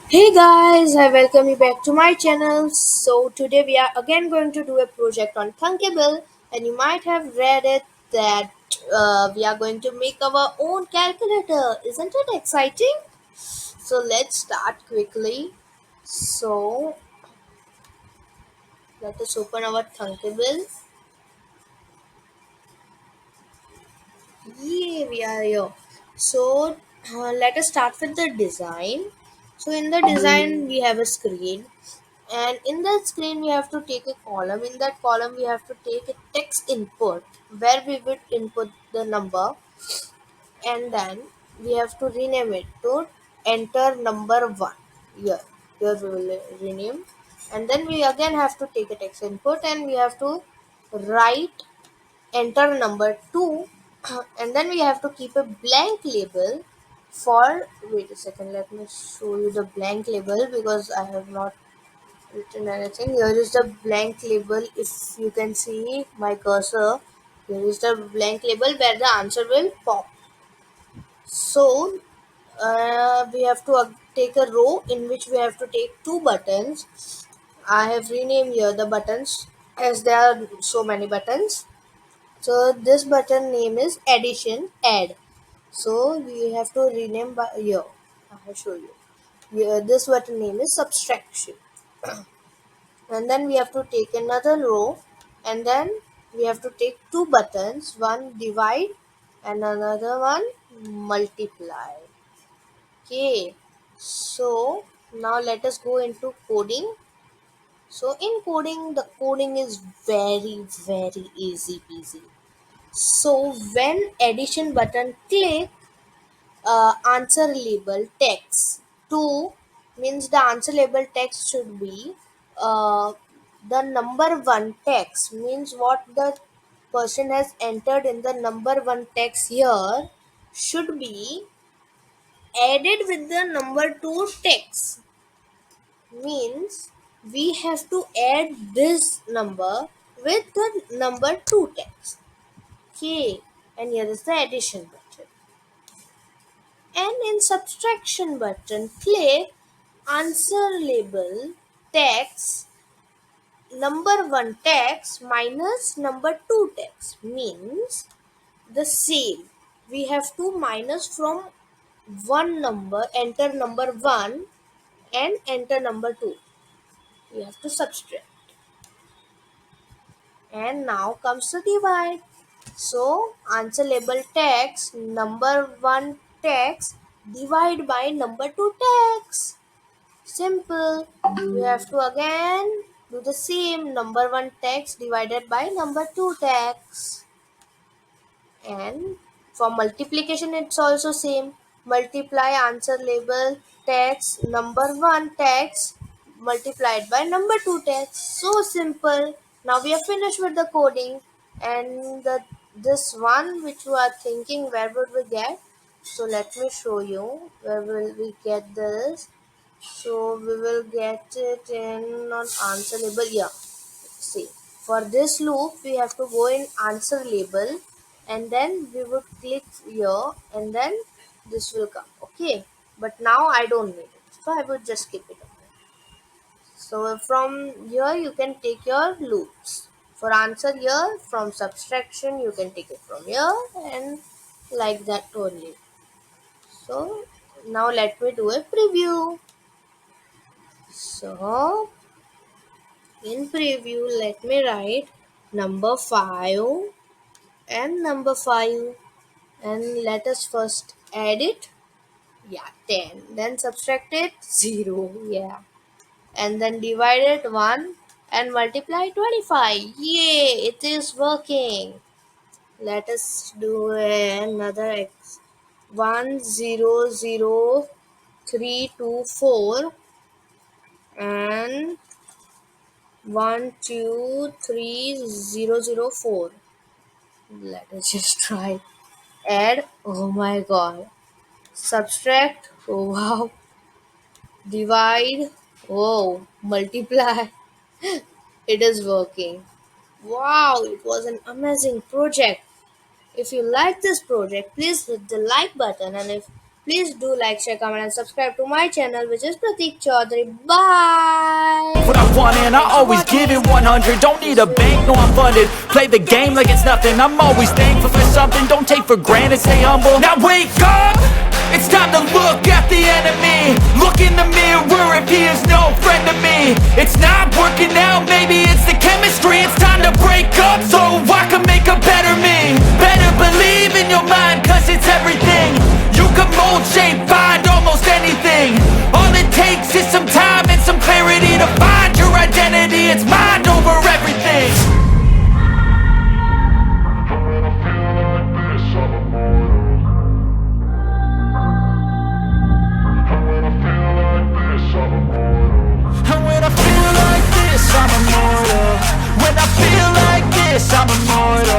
Hey guys, I welcome you back to my channel. So today we are again going to do a project on Thunkable, and you might have read it that we are going to make our own calculator. Isn't it exciting? So let's start quickly. So let us open our Thunkable. Yeah, we are here. So let us start with the design. So in the design we have a screen, and in that screen we have to take a column. In that column we have to take a text input where we would input the number, and then we have to rename it to enter number 1. Here here we will rename, and then we again have to take a text input and we have to write enter number 2. And then we have to keep a blank label for, wait a second, let me show you the blank label because I have not written anything. Here is the blank label. If you can see my cursor, here is the blank label where the answer will pop. So we have to take a row in which we have to take two buttons. I have renamed here the buttons as there are so many buttons. So this button name is addition, add. So we have to rename by here. I will show you. Here, this button name is subtraction. And then we have to take another row, and then we have to take two buttons, one divide and another one multiply. Okay, so now let us go into coding. So in coding, the coding is very easy peasy. So when addition button click, answer label text 2 means the answer label text should be uh, the number 1 text, means what the person has entered in the number 1 text here should be added with the number 2 text, means we have to add this number with the number 2 text. Okay, and here is the addition button. And in subtraction button, click answer label text number 1 text minus number 2 text, means the same. We have to minus from one number, enter number 1 and enter number 2. We have to subtract. And now comes the divide. So answer label text number 1 text divide by number 2 text. Simple. We have to again do the same, number 1 text divided by number 2 text. And for multiplication it's also same. Multiply answer label text number 1 text multiplied by number 2 text. So simple. Now we are finished with the coding, and this one which you are thinking where would we get. So let me show you where will we get this. So we will get it in on answer label. Yeah, see, for this loop we have to go in answer label, and then we would click here, and then this will come. Okay, but now I don't need it, so I would just keep it. So from here you can take your loops. For answer here, from subtraction you can take it from here, and like that only. So now let me do a preview. So in preview, let me write number 5 and number 5, and let us first add it. Yeah, 10. Then subtract it 0. Yeah. And then divide it 1 and multiply 25. Yay, it is working. Let us do another x. 1 0 0 3 2 4 and 1 2 3 0 0 4. Let us just try. Add, oh my god. Subtract, oh wow. Divide, oh, multiply. It is working. Wow, it was an amazing project. If you like this project, please hit the like button, and if Please do like, share, comment, and subscribe to my channel, which is Prateek Chaudhary. Bye. What I want and I Thanks for always give it watching. 100. Don't need a bank, no I'm funded. Play the game like it's nothing. I'm always thankful for something. Don't take for granted, stay humble. Now wake up, it's time to look at the enemy. Look in the mirror if he is no friend to me. It's not working out, maybe it's the chemistry. It's time to break up so I can make a better me. Better believe in your mind, cause it's everything. You can mold, shape, find almost anything. All it takes is some time and some clarity to find your identity. It's mind over everything. And when I feel like this, I'm immortal. When I feel like this, I'm immortal.